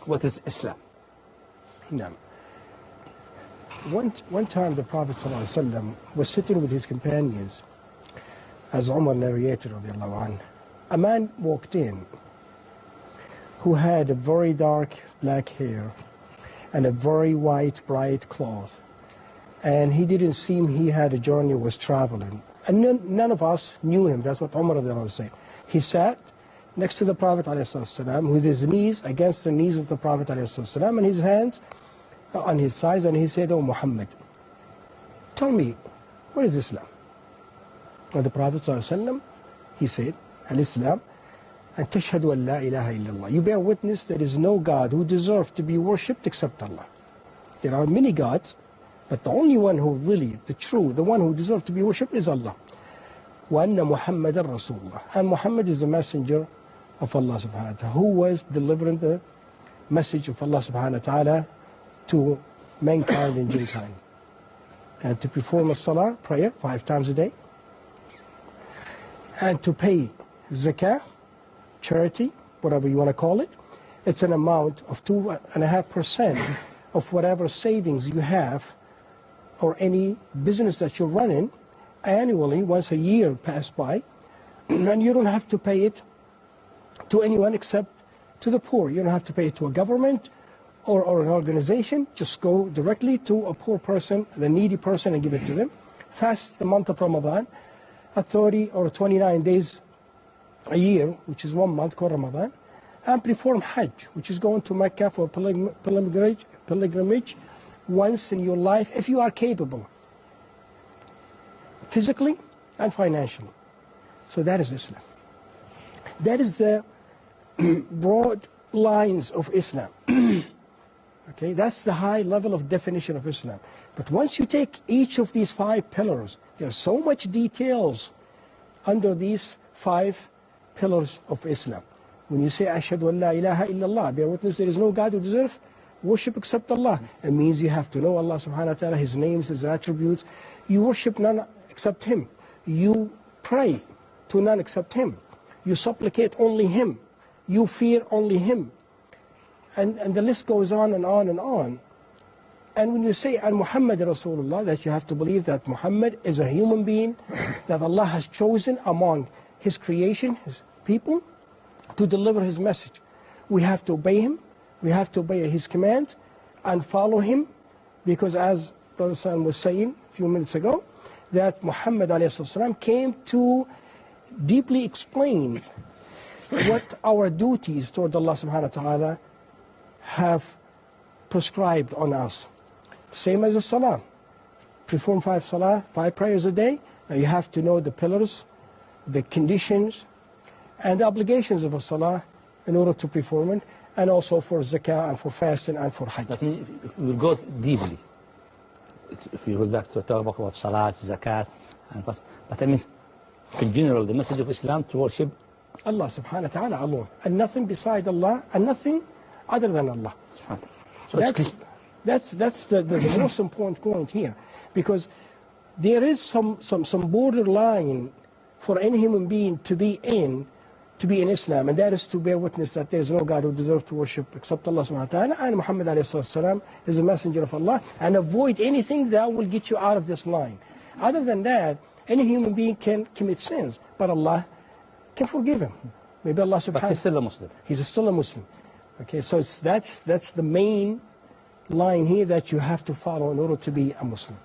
what is Islam? No. One time the Prophet ﷺ was sitting with his companions, as Umar narrated, radiallahu anhu. A man walked in who had a very dark black hair and a very white bright cloth, and he didn't seem he had a journey, was traveling, and none of us knew him. That's what Umar radiallahu anhu said. He sat next to the Prophet ﷺ with his knees against the knees of the Prophet ﷺ and his hands on his sides, and he said, "Oh Muhammad, tell me, what is Islam?" And the Prophet ﷺ, he said, "Al-Islam, and tashhadu an la ilaha illallah. You bear witness there is no God who deserves to be worshipped except Allah. There are many gods, but the only one who really, the one who deserves to be worshipped is Allah. Wa anna Muhammadan Rasulullah. And Muhammad is the messenger of Allah subhanahu wa ta'ala, who was delivering the message of Allah subhanahu wa ta'ala to mankind and jinkind. And to perform a salah, prayer, 5 times a day, and to pay zakah, charity, whatever you want to call it. It's an amount of 2.5% of whatever savings you have or any business that you're running annually, once a year pass by, and you don't have to pay it to anyone except to the poor. You don't have to pay it to a government or an organization. Just go directly to a poor person, the needy person, and give it to them. Fast the month of Ramadan, 30 or 29 days a year, which is 1 month called Ramadan, and perform Hajj, which is going to Mecca for pilgrimage once in your life, if you are capable, physically and financially. So that is Islam. That is the broad lines of Islam. Okay, that's the high level of definition of Islam. But once you take each of these 5 pillars, there are so much details under these 5 pillars of Islam. When you say, Ashhadu an la ilaha illallah, bear witness there is no God who deserves worship except Allah. It means you have to know Allah subhanahu wa ta'ala, His names, His attributes. You worship none except Him. You pray to none except Him. You supplicate only Him. You fear only Him. And the list goes on and on and on. And when you say, and Muhammad Rasulullah, that you have to believe that Muhammad is a human being that Allah has chosen among His creation, His people, to deliver His message. We have to obey Him. We have to obey His command and follow Him, because as Brother Sam was saying a few minutes ago, that Muhammad ﷺ came to deeply explain what our duties toward Allah subhanahu wa ta'ala have prescribed on us. Same as the salah. Perform 5 prayers a day. Now you have to know the pillars, the conditions, and the obligations of a salah in order to perform it, and also for zakah and for fasting and for hajj. That means if we will go deeply, if you would like to talk about salat, zakat, and fast, but I mean, in general, the message of Islam to worship Allah subhanahu wa ta'ala alone, and nothing beside Allah, and nothing other than Allah. So that's the most important point here, because there is some borderline for any human being to be in Islam, and that is to bear witness that there is no God who deserves to worship except Allah subhanahu wa ta'ala, and Muhammad ﷺ is a messenger of Allah, and avoid anything that will get you out of this line. Other than that, any human being can commit sins, but Allah can forgive him. Maybe Allah subhanahu wa ta'ala. But he's still a Muslim. He's still a Muslim. Okay, so that's the main line here that you have to follow in order to be a Muslim.